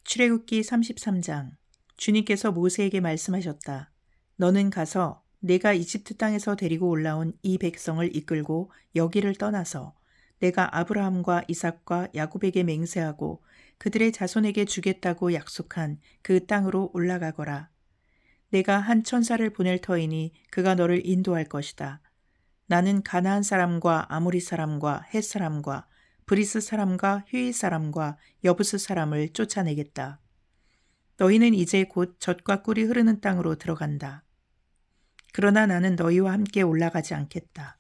출애굽기 33장. 주님께서 모세에게 말씀하셨다. 너는 가서 내가 이집트 땅에서 데리고 올라온 이 백성을 이끌고 여기를 떠나서 내가 아브라함과 이삭과 야곱에게 맹세하고 그들의 자손에게 주겠다고 약속한 그 땅으로 올라가거라. 내가 한 천사를 보낼 터이니 그가 너를 인도할 것이다. 나는 가나안 사람과 아모리 사람과 헷 사람과 브리스 사람과 휘위 사람과 여부스 사람을 쫓아내겠다. 너희는 이제 곧 젖과 꿀이 흐르는 땅으로 들어간다. 그러나 나는 너희와 함께 올라가지 않겠다.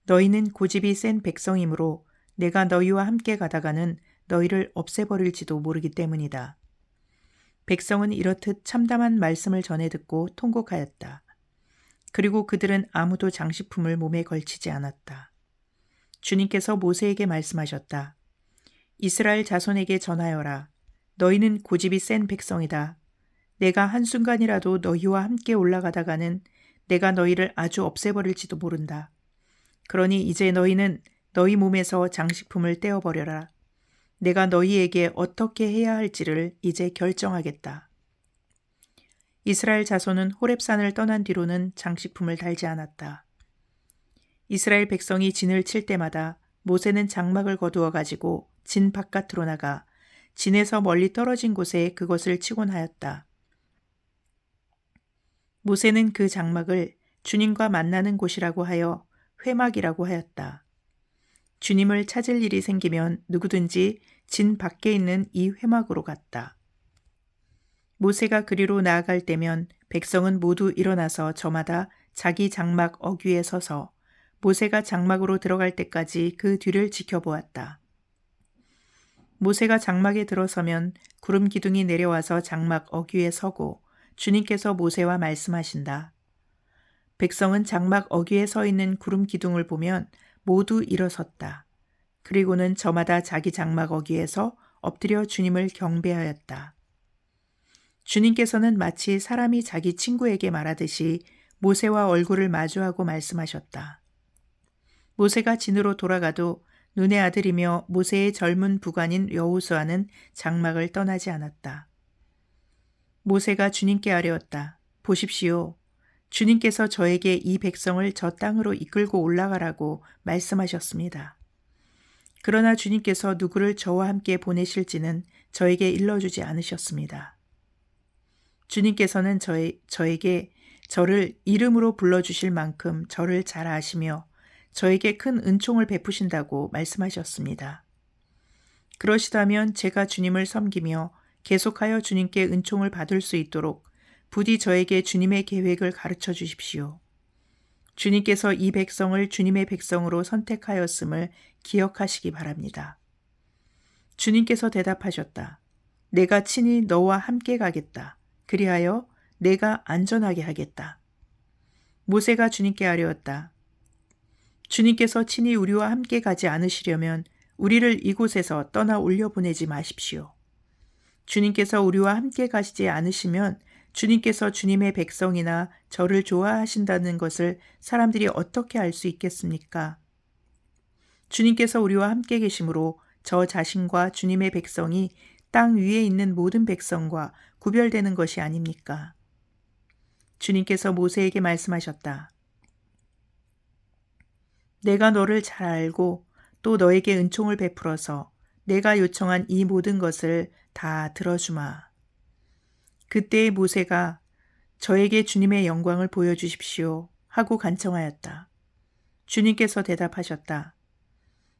너희는 고집이 센 백성이므로 내가 너희와 함께 가다가는 너희를 없애버릴지도 모르기 때문이다. 백성은 이렇듯 참담한 말씀을 전해 듣고 통곡하였다. 그리고 그들은 아무도 장식품을 몸에 걸치지 않았다. 주님께서 모세에게 말씀하셨다. 이스라엘 자손에게 전하여라. 너희는 고집이 센 백성이다. 내가 한순간이라도 너희와 함께 올라가다가는 내가 너희를 아주 없애버릴지도 모른다. 그러니 이제 너희는 너희 몸에서 장식품을 떼어버려라. 내가 너희에게 어떻게 해야 할지를 이제 결정하겠다. 이스라엘 자손은 호렙산을 떠난 뒤로는 장식품을 달지 않았다. 이스라엘 백성이 진을 칠 때마다 모세는 장막을 거두어 가지고 진 바깥으로 나가 진에서 멀리 떨어진 곳에 그것을 치곤 하였다. 모세는 그 장막을 주님과 만나는 곳이라고 하여 회막이라고 하였다. 주님을 찾을 일이 생기면 누구든지 진 밖에 있는 이 회막으로 갔다. 모세가 그리로 나아갈 때면 백성은 모두 일어나서 저마다 자기 장막 어귀에 서서 모세가 장막으로 들어갈 때까지 그 뒤를 지켜보았다. 모세가 장막에 들어서면 구름 기둥이 내려와서 장막 어귀에 서고 주님께서 모세와 말씀하신다. 백성은 장막 어귀에 서 있는 구름 기둥을 보면 모두 일어섰다. 그리고는 저마다 자기 장막 어귀에서 엎드려 주님을 경배하였다. 주님께서는 마치 사람이 자기 친구에게 말하듯이 모세와 얼굴을 마주하고 말씀하셨다. 모세가 진으로 돌아가도 눈의 아들이며 모세의 젊은 부관인 여호수아는 장막을 떠나지 않았다. 모세가 주님께 아뢰었다. 보십시오. 주님께서 저에게 이 백성을 저 땅으로 이끌고 올라가라고 말씀하셨습니다. 그러나 주님께서 누구를 저와 함께 보내실지는 저에게 일러주지 않으셨습니다. 주님께서는 저에게 저를 이름으로 불러주실 만큼 저를 잘 아시며 저에게 큰 은총을 베푸신다고 말씀하셨습니다. 그러시다면 제가 주님을 섬기며 계속하여 주님께 은총을 받을 수 있도록 부디 저에게 주님의 계획을 가르쳐 주십시오. 주님께서 이 백성을 주님의 백성으로 선택하였음을 기억하시기 바랍니다. 주님께서 대답하셨다. 내가 친히 너와 함께 가겠다. 그리하여 내가 안전하게 하겠다. 모세가 주님께 아뢰었다. 주님께서 친히 우리와 함께 가지 않으시려면 우리를 이곳에서 떠나 올려보내지 마십시오. 주님께서 우리와 함께 가시지 않으시면 주님께서 주님의 백성이나 저를 좋아하신다는 것을 사람들이 어떻게 알 수 있겠습니까? 주님께서 우리와 함께 계심으로 저 자신과 주님의 백성이 땅 위에 있는 모든 백성과 구별되는 것이 아닙니까? 주님께서 모세에게 말씀하셨다. 내가 너를 잘 알고 또 너에게 은총을 베풀어서 내가 요청한 이 모든 것을 다 들어주마. 그때의 모세가 저에게 주님의 영광을 보여주십시오 하고 간청하였다. 주님께서 대답하셨다.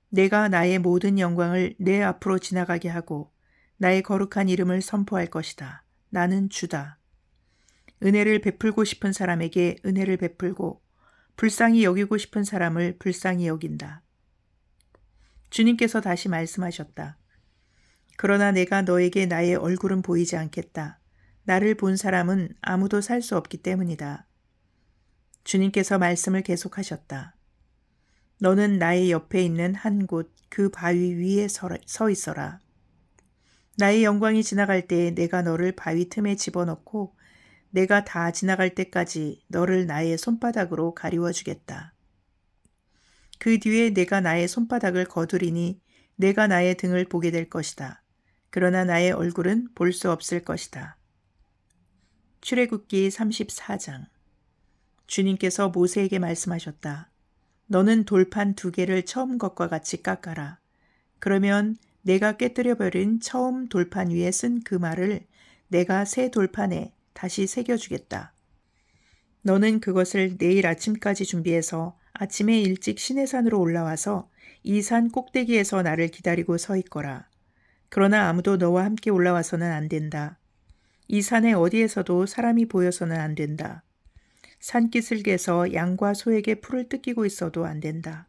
내가 나의 모든 영광을 내 앞으로 지나가게 하고 나의 거룩한 이름을 선포할 것이다. 나는 주다. 은혜를 베풀고 싶은 사람에게 은혜를 베풀고 불쌍히 여기고 싶은 사람을 불쌍히 여긴다. 주님께서 다시 말씀하셨다. 그러나 내가 너에게 나의 얼굴은 보이지 않겠다. 나를 본 사람은 아무도 살 수 없기 때문이다. 주님께서 말씀을 계속하셨다. 너는 나의 옆에 있는 한 곳 그 바위 위에 서 있어라. 나의 영광이 지나갈 때에 내가 너를 바위 틈에 집어넣고 내가 다 지나갈 때까지 너를 나의 손바닥으로 가리워 주겠다. 그 뒤에 내가 나의 손바닥을 거두리니 내가 나의 등을 보게 될 것이다. 그러나 나의 얼굴은 볼 수 없을 것이다. 출애굽기 34장. 주님께서 모세에게 말씀하셨다. 너는 돌판 2개를 처음 것과 같이 깎아라. 그러면 내가 깨뜨려버린 처음 돌판 위에 쓴 그 말을 내가 새 돌판에 다시 새겨주겠다. 너는 그것을 내일 아침까지 준비해서 아침에 일찍 시내산으로 올라와서 이 산 꼭대기에서 나를 기다리고 서 있거라. 그러나 아무도 너와 함께 올라와서는 안 된다. 이 산에 어디에서도 사람이 보여서는 안 된다. 산기슭에서 양과 소에게 풀을 뜯기고 있어도 안 된다.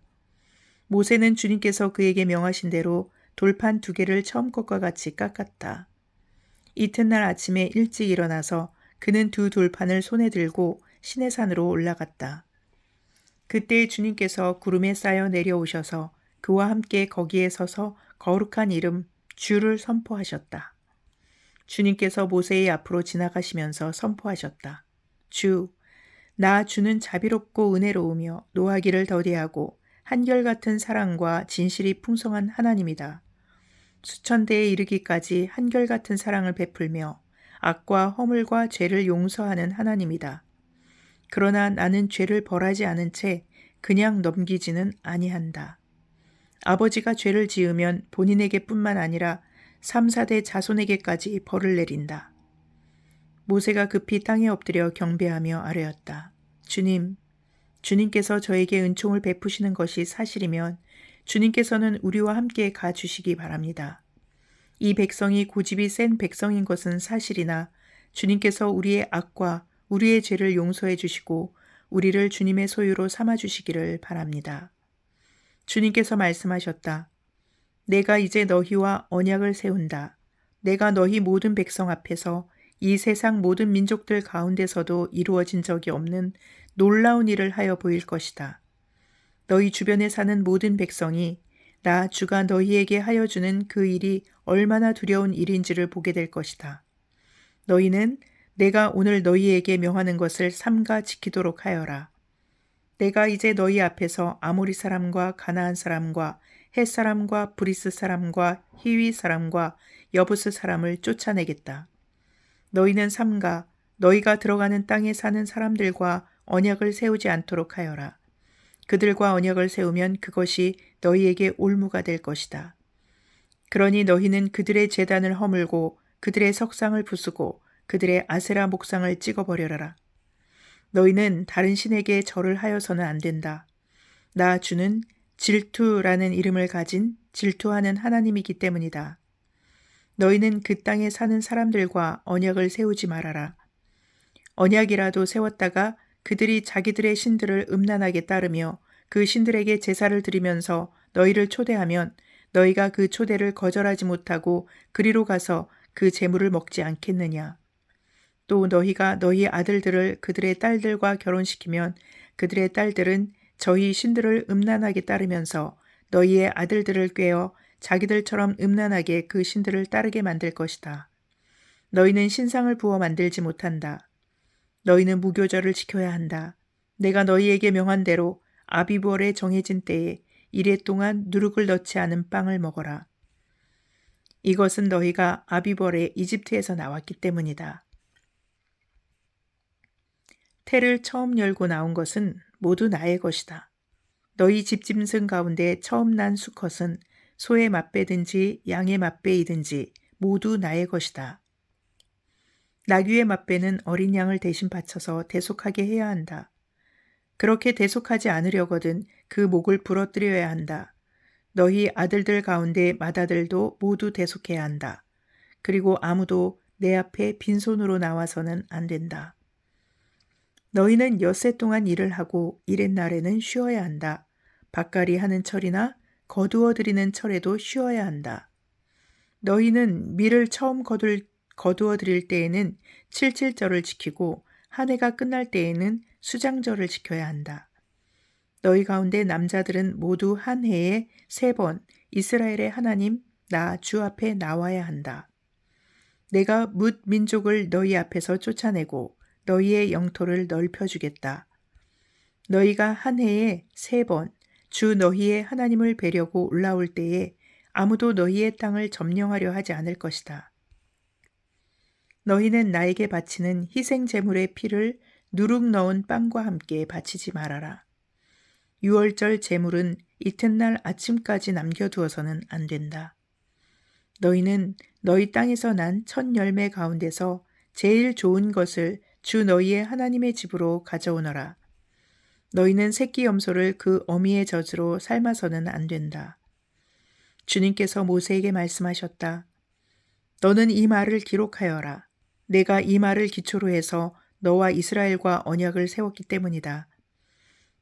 모세는 주님께서 그에게 명하신 대로 돌판 2개를 처음 것과 같이 깎았다. 이튿날 아침에 일찍 일어나서 그는 2 돌판을 손에 들고 시내산으로 올라갔다. 그때 주님께서 구름에 쌓여 내려오셔서 그와 함께 거기에 서서 거룩한 이름 주를 선포하셨다. 주님께서 모세의 앞으로 지나가시면서 선포하셨다. 주, 나 주는 자비롭고 은혜로우며 노하기를 더디하고 한결같은 사랑과 진실이 풍성한 하나님이다. 수천 대에 이르기까지 한결같은 사랑을 베풀며 악과 허물과 죄를 용서하는 하나님이다. 그러나 나는 죄를 벌하지 않은 채 그냥 넘기지는 아니한다. 아버지가 죄를 지으면 본인에게뿐만 아니라 3, 4대 자손에게까지 벌을 내린다. 모세가 급히 땅에 엎드려 경배하며 아뢰었다. 주님, 주님께서 저에게 은총을 베푸시는 것이 사실이면 주님께서는 우리와 함께 가주시기 바랍니다. 이 백성이 고집이 센 백성인 것은 사실이나 주님께서 우리의 악과 우리의 죄를 용서해 주시고 우리를 주님의 소유로 삼아 주시기를 바랍니다. 주님께서 말씀하셨다. 내가 이제 너희와 언약을 세운다. 내가 너희 모든 백성 앞에서 이 세상 모든 민족들 가운데서도 이루어진 적이 없는 놀라운 일을 하여 보일 것이다. 너희 주변에 사는 모든 백성이 나 주가 너희에게 하여 주는 그 일이 얼마나 두려운 일인지를 보게 될 것이다. 너희는 내가 오늘 너희에게 명하는 것을 삼가 지키도록 하여라. 내가 이제 너희 앞에서 아모리 사람과 가나안 사람과 헷 사람과 브리스 사람과 히위 사람과 여부스 사람을 쫓아내겠다. 너희는 삼가 너희가 들어가는 땅에 사는 사람들과 언약을 세우지 않도록 하여라. 그들과 언약을 세우면 그것이 너희에게 올무가 될 것이다. 그러니 너희는 그들의 제단을 허물고 그들의 석상을 부수고 그들의 아세라 목상을 찍어버려라. 너희는 다른 신에게 절을 하여서는 안 된다. 나 주는 질투라는 이름을 가진 질투하는 하나님이기 때문이다. 너희는 그 땅에 사는 사람들과 언약을 세우지 말아라. 언약이라도 세웠다가 그들이 자기들의 신들을 음란하게 따르며 그 신들에게 제사를 드리면서 너희를 초대하면 너희가 그 초대를 거절하지 못하고 그리로 가서 그 제물을 먹지 않겠느냐. 또 너희가 너희 아들들을 그들의 딸들과 결혼시키면 그들의 딸들은 저희 신들을 음란하게 따르면서 너희의 아들들을 꾀어 자기들처럼 음란하게 그 신들을 따르게 만들 것이다. 너희는 신상을 부어 만들지 못한다. 너희는 무교절을 지켜야 한다. 내가 너희에게 명한 대로 아비부월에 정해진 때에 이래 동안 누룩을 넣지 않은 빵을 먹어라. 이것은 너희가 아비부월에 이집트에서 나왔기 때문이다. 태를 처음 열고 나온 것은 모두 나의 것이다. 너희 집짐승 가운데 처음 난 수컷은 소의 맛배든지 양의 맛배이든지 모두 나의 것이다. 나귀의 맛배는 어린 양을 대신 바쳐서 대속하게 해야 한다. 그렇게 대속하지 않으려거든 그 목을 부러뜨려야 한다. 너희 아들들 가운데 맏아들도 모두 대속해야 한다. 그리고 아무도 내 앞에 빈손으로 나와서는 안 된다. 너희는 엿새 동안 일을 하고 이렛날에는 쉬어야 한다. 밭갈이 하는 철이나 거두어 들이는 철에도 쉬어야 한다. 너희는 밀을 처음 거두어 들일 때에는 칠칠절을 지키고 한 해가 끝날 때에는 수장절을 지켜야 한다. 너희 가운데 남자들은 모두 한 해에 3번 이스라엘의 하나님 나 주 앞에 나와야 한다. 내가 뭇 민족을 너희 앞에서 쫓아내고 너희의 영토를 넓혀주겠다. 너희가 한 해에 3번 주 너희의 하나님을 뵈려고 올라올 때에 아무도 너희의 땅을 점령하려 하지 않을 것이다. 너희는 나에게 바치는 희생 제물의 피를 누룩 넣은 빵과 함께 바치지 말아라. 유월절 제물은 이튿날 아침까지 남겨두어서는 안 된다. 너희는 너희 땅에서 난 첫 열매 가운데서 제일 좋은 것을 주 너희의 하나님의 집으로 가져오너라. 너희는 새끼 염소를 그 어미의 젖으로 삶아서는 안 된다. 주님께서 모세에게 말씀하셨다. 너는 이 말을 기록하여라. 내가 이 말을 기초로 해서 너와 이스라엘과 언약을 세웠기 때문이다.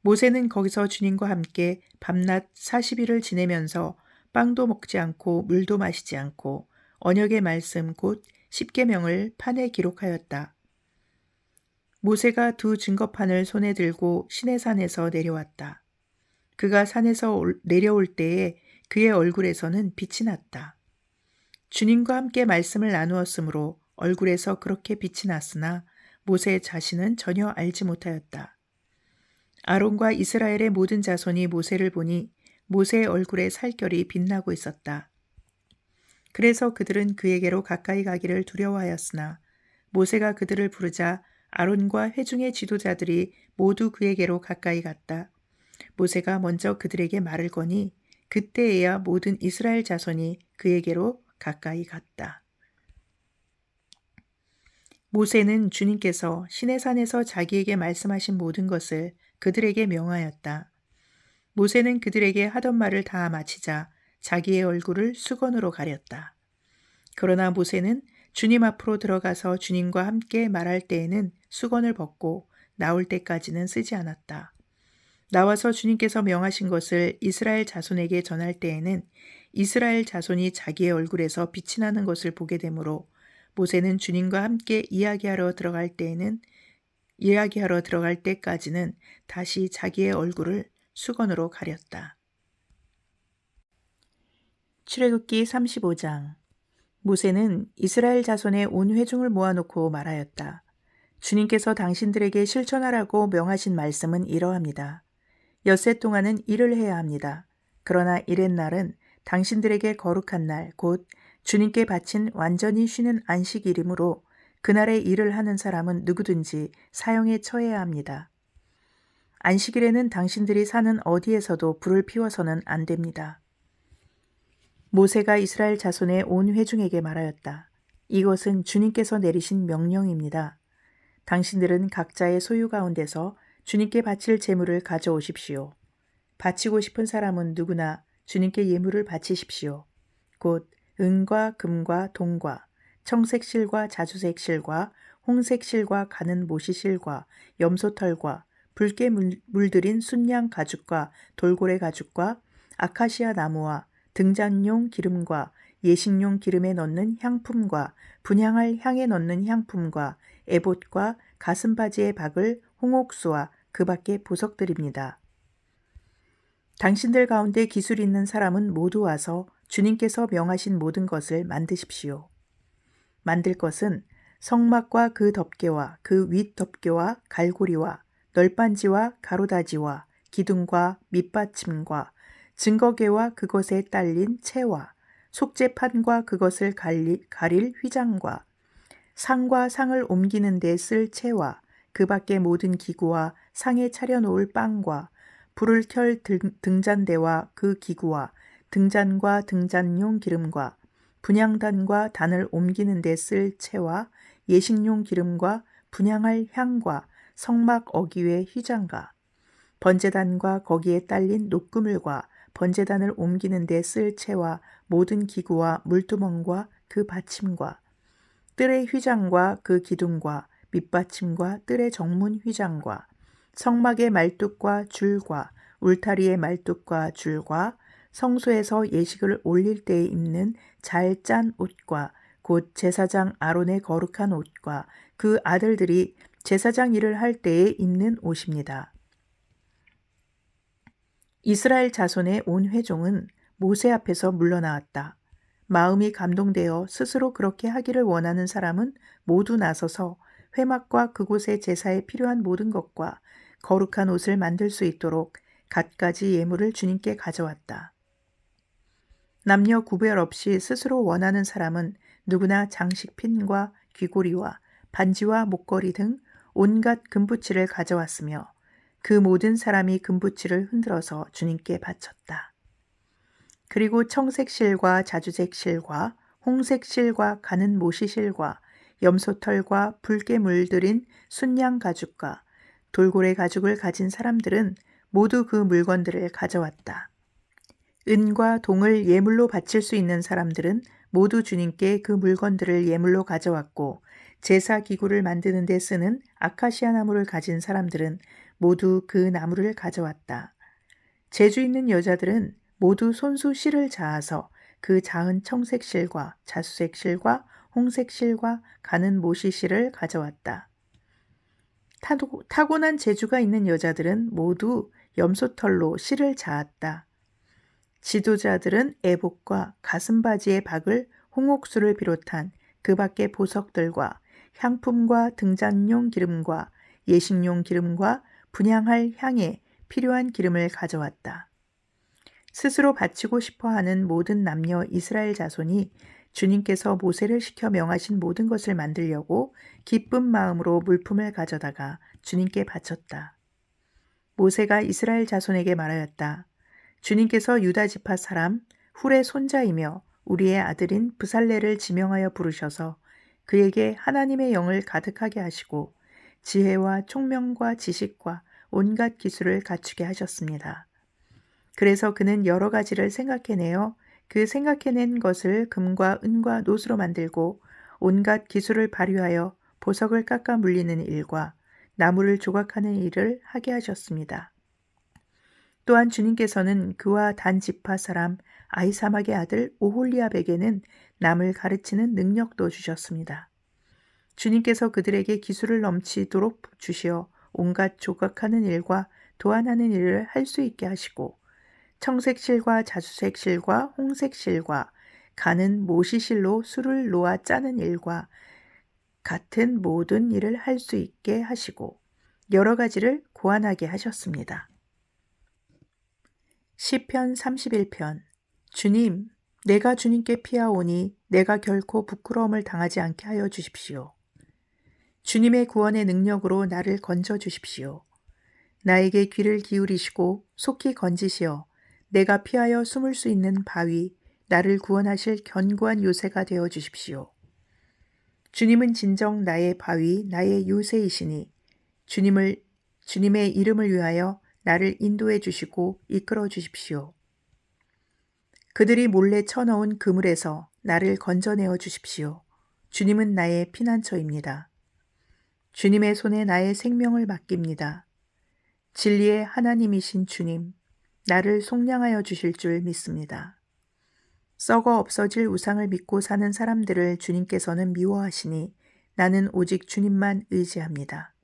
모세는 거기서 주님과 함께 밤낮 40일을 지내면서 빵도 먹지 않고 물도 마시지 않고 언약의 말씀 곧 십계명을 판에 기록하였다. 모세가 두 증거판을 손에 들고 시내산에서 내려왔다. 그가 산에서 내려올 때에 그의 얼굴에서는 빛이 났다. 주님과 함께 말씀을 나누었으므로 얼굴에서 그렇게 빛이 났으나 모세 자신은 전혀 알지 못하였다. 아론과 이스라엘의 모든 자손이 모세를 보니 모세의 얼굴에 살결이 빛나고 있었다. 그래서 그들은 그에게로 가까이 가기를 두려워하였으나 모세가 그들을 부르자 아론과 회중의 지도자들이 모두 그에게로 가까이 갔다. 모세가 먼저 그들에게 말을 거니 그때에야 모든 이스라엘 자손이 그에게로 가까이 갔다. 모세는 주님께서 시내산에서 자기에게 말씀하신 모든 것을 그들에게 명하였다. 모세는 그들에게 하던 말을 다 마치자 자기의 얼굴을 수건으로 가렸다. 그러나 모세는 주님 앞으로 들어가서 주님과 함께 말할 때에는 수건을 벗고 나올 때까지는 쓰지 않았다. 나와서 주님께서 명하신 것을 이스라엘 자손에게 전할 때에는 이스라엘 자손이 자기의 얼굴에서 빛이 나는 것을 보게 되므로 모세는 주님과 함께 이야기하러 들어갈 때까지는 다시 자기의 얼굴을 수건으로 가렸다. 출애굽기 35장. 모세는 이스라엘 자손의 온 회중을 모아놓고 말하였다. 주님께서 당신들에게 실천하라고 명하신 말씀은 이러합니다. 엿새 동안은 일을 해야 합니다. 그러나 이렛날은 당신들에게 거룩한 날, 곧 주님께 바친 완전히 쉬는 안식일이므로 그날에 일을 하는 사람은 누구든지 사형에 처해야 합니다. 안식일에는 당신들이 사는 어디에서도 불을 피워서는 안 됩니다. 모세가 이스라엘 자손의 온 회중에게 말하였다. 이것은 주님께서 내리신 명령입니다. 당신들은 각자의 소유 가운데서 주님께 바칠 제물을 가져오십시오. 바치고 싶은 사람은 누구나 주님께 예물을 바치십시오. 곧 은과 금과 동과 청색실과 자주색실과 홍색실과 가는 모시실과 염소털과 붉게 물들인 순양 가죽과 돌고래 가죽과 아카시아 나무와 등잔용 기름과 예식용 기름에 넣는 향품과 분향할 향에 넣는 향품과 에봇과 가슴바지에 박을 홍옥수와 그 밖의 보석들입니다. 당신들 가운데 기술 있는 사람은 모두 와서 주님께서 명하신 모든 것을 만드십시오. 만들 것은 성막과 그 덮개와 그 윗 덮개와 갈고리와 널빤지와 가로다지와 기둥과 밑받침과 증거계와 그것에 딸린 채와 속죄판과 그것을 가릴 휘장과 상과 상을 옮기는 데 쓸 채와 그 밖의 모든 기구와 상에 차려놓을 빵과 불을 켤 등잔대와 그 기구와 등잔과 등잔용 기름과 분향단과 단을 옮기는 데 쓸 채와 예식용 기름과 분향할 향과 성막 어귀의 휘장과 번제단과 거기에 딸린 녹그물과 번제단을 옮기는 데 쓸 채와 모든 기구와 물두멍과 그 받침과 뜰의 휘장과 그 기둥과 밑받침과 뜰의 정문 휘장과 성막의 말뚝과 줄과 울타리의 말뚝과 줄과 성소에서 예식을 올릴 때에 입는 잘 짠 옷과 곧 제사장 아론의 거룩한 옷과 그 아들들이 제사장 일을 할 때에 입는 옷입니다. 이스라엘 자손의 온 회종은 모세 앞에서 물러나왔다. 마음이 감동되어 스스로 그렇게 하기를 원하는 사람은 모두 나서서 회막과 그곳의 제사에 필요한 모든 것과 거룩한 옷을 만들 수 있도록 갖가지 예물을 주님께 가져왔다. 남녀 구별 없이 스스로 원하는 사람은 누구나 장식핀과 귀고리와 반지와 목걸이 등 온갖 금붙이를 가져왔으며 그 모든 사람이 금붙이를 흔들어서 주님께 바쳤다. 그리고 청색 실과 자주색 실과 홍색 실과 가는 모시 실과 염소털과 붉게 물들인 순양 가죽과 돌고래 가죽을 가진 사람들은 모두 그 물건들을 가져왔다. 은과 동을 예물로 바칠 수 있는 사람들은 모두 주님께 그 물건들을 예물로 가져왔고 제사 기구를 만드는 데 쓰는 아카시아 나무를 가진 사람들은 모두 그 나무를 가져왔다. 재주 있는 여자들은 모두 손수 실을 자아서 그 자은 청색 실과 자수색 실과 홍색 실과 가는 모시 실을 가져왔다. 타고난 재주가 있는 여자들은 모두 염소털로 실을 자았다. 지도자들은 애복과 가슴바지의 박을 홍옥수를 비롯한 그 밖의 보석들과 향품과 등잔용 기름과 예식용 기름과 분향할 향에 필요한 기름을 가져왔다. 스스로 바치고 싶어하는 모든 남녀 이스라엘 자손이 주님께서 모세를 시켜 명하신 모든 것을 만들려고 기쁜 마음으로 물품을 가져다가 주님께 바쳤다. 모세가 이스라엘 자손에게 말하였다. 주님께서 유다 지파 사람 훌의 손자이며 우리의 아들인 브살레를 지명하여 부르셔서 그에게 하나님의 영을 가득하게 하시고 지혜와 총명과 지식과 온갖 기술을 갖추게 하셨습니다. 그래서 그는 여러 가지를 생각해내어 그 생각해낸 것을 금과 은과 노수로 만들고 온갖 기술을 발휘하여 보석을 깎아 물리는 일과 나무를 조각하는 일을 하게 하셨습니다. 또한 주님께서는 그와 단 지파 사람 아히사막의 아들 오홀리압에게는 남을 가르치는 능력도 주셨습니다. 주님께서 그들에게 기술을 넘치도록 주시어 온갖 조각하는 일과 도안하는 일을 할 수 있게 하시고 청색 실과 자수색 실과 홍색 실과 가는 모시 실로 술을 놓아 짜는 일과 같은 모든 일을 할 수 있게 하시고 여러 가지를 고안하게 하셨습니다. 시편 31편 주님, 내가 주님께 피하오니 내가 결코 부끄러움을 당하지 않게 하여 주십시오. 주님의 구원의 능력으로 나를 건져 주십시오. 나에게 귀를 기울이시고 속히 건지시어 내가 피하여 숨을 수 있는 바위, 나를 구원하실 견고한 요새가 되어 주십시오. 주님은 진정 나의 바위, 나의 요새이시니 주님의 이름을 위하여 나를 인도해 주시고 이끌어 주십시오. 그들이 몰래 쳐넣은 그물에서 나를 건져내어 주십시오. 주님은 나의 피난처입니다. 주님의 손에 나의 생명을 맡깁니다. 진리의 하나님이신 주님, 나를 속량하여 주실 줄 믿습니다. 썩어 없어질 우상을 믿고 사는 사람들을 주님께서는 미워하시니 나는 오직 주님만 의지합니다.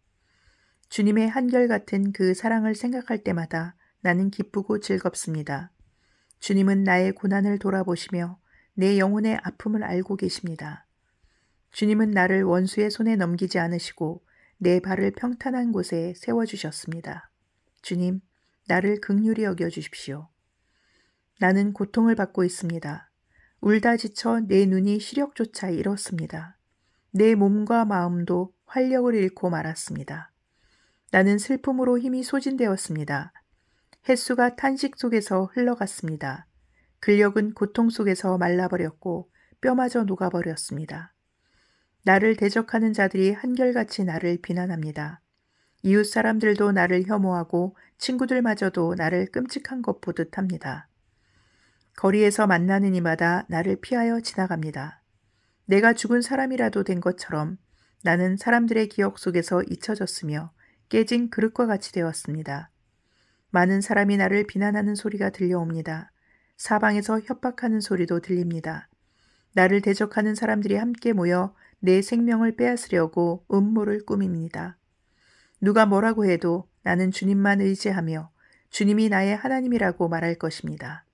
주님의 한결같은 그 사랑을 생각할 때마다 나는 기쁘고 즐겁습니다. 주님은 나의 고난을 돌아보시며 내 영혼의 아픔을 알고 계십니다. 주님은 나를 원수의 손에 넘기지 않으시고 내 발을 평탄한 곳에 세워주셨습니다. 주님, 나를 긍휼히 여겨주십시오. 나는 고통을 받고 있습니다. 울다 지쳐 내 눈이 시력조차 잃었습니다. 내 몸과 마음도 활력을 잃고 말았습니다. 나는 슬픔으로 힘이 소진되었습니다. 햇수가 탄식 속에서 흘러갔습니다. 근력은 고통 속에서 말라버렸고 뼈마저 녹아버렸습니다. 나를 대적하는 자들이 한결같이 나를 비난합니다. 이웃 사람들도 나를 혐오하고 친구들마저도 나를 끔찍한 것 보듯 합니다. 거리에서 만나는 이마다 나를 피하여 지나갑니다. 내가 죽은 사람이라도 된 것처럼 나는 사람들의 기억 속에서 잊혀졌으며 깨진 그릇과 같이 되었습니다. 많은 사람이 나를 비난하는 소리가 들려옵니다. 사방에서 협박하는 소리도 들립니다. 나를 대적하는 사람들이 함께 모여 내 생명을 빼앗으려고 음모를 꾸밉니다. 누가 뭐라고 해도 나는 주님만 의지하며 주님이 나의 하나님이라고 말할 것입니다.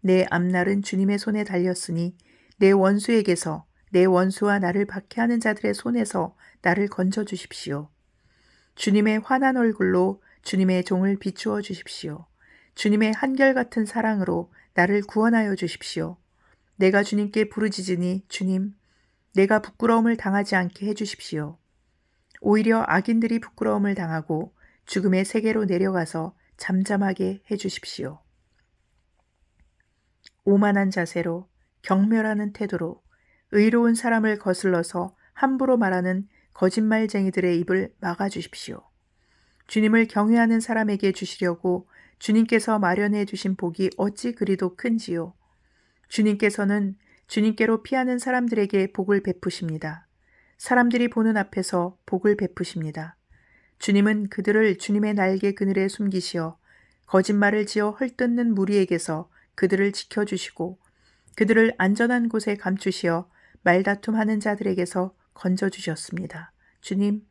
내 앞날은 주님의 손에 달렸으니 내 원수에게서 내 원수와 나를 박해하는 자들의 손에서 나를 건져 주십시오. 주님의 환한 얼굴로 주님의 종을 비추어 주십시오. 주님의 한결같은 사랑으로 나를 구원하여 주십시오. 내가 주님께 부르짖으니 주님, 내가 부끄러움을 당하지 않게 해주십시오. 오히려 악인들이 부끄러움을 당하고 죽음의 세계로 내려가서 잠잠하게 해주십시오. 오만한 자세로, 경멸하는 태도로, 의로운 사람을 거슬러서 함부로 말하는 거짓말쟁이들의 입을 막아주십시오. 주님을 경외하는 사람에게 주시려고 주님께서 마련해 주신 복이 어찌 그리도 큰지요. 주님께서는 주님께로 피하는 사람들에게 복을 베푸십니다. 사람들이 보는 앞에서 복을 베푸십니다. 주님은 그들을 주님의 날개 그늘에 숨기시어 거짓말을 지어 헐뜯는 무리에게서 그들을 지켜주시고 그들을 안전한 곳에 감추시어 말다툼하는 자들에게서 건져주셨습니다. 주님,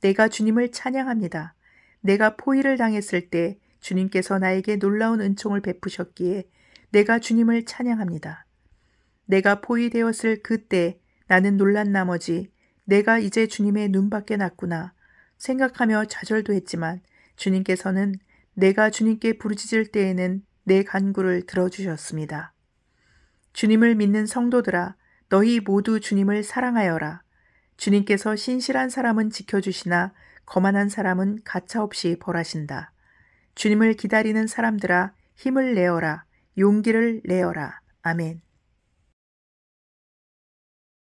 내가 주님을 찬양합니다. 내가 포위를 당했을 때 주님께서 나에게 놀라운 은총을 베푸셨기에 내가 주님을 찬양합니다. 내가 포위되었을 그때 나는 놀란 나머지 내가 이제 주님의 눈밖에 났구나 생각하며 좌절도 했지만 주님께서는 내가 주님께 부르짖을 때에는 내 간구를 들어주셨습니다. 주님을 믿는 성도들아, 너희 모두 주님을 사랑하여라. 주님께서 신실한 사람은 지켜주시나 거만한 사람은 가차없이 벌하신다. 주님을 기다리는 사람들아, 힘을 내어라. 용기를 내어라. 아멘.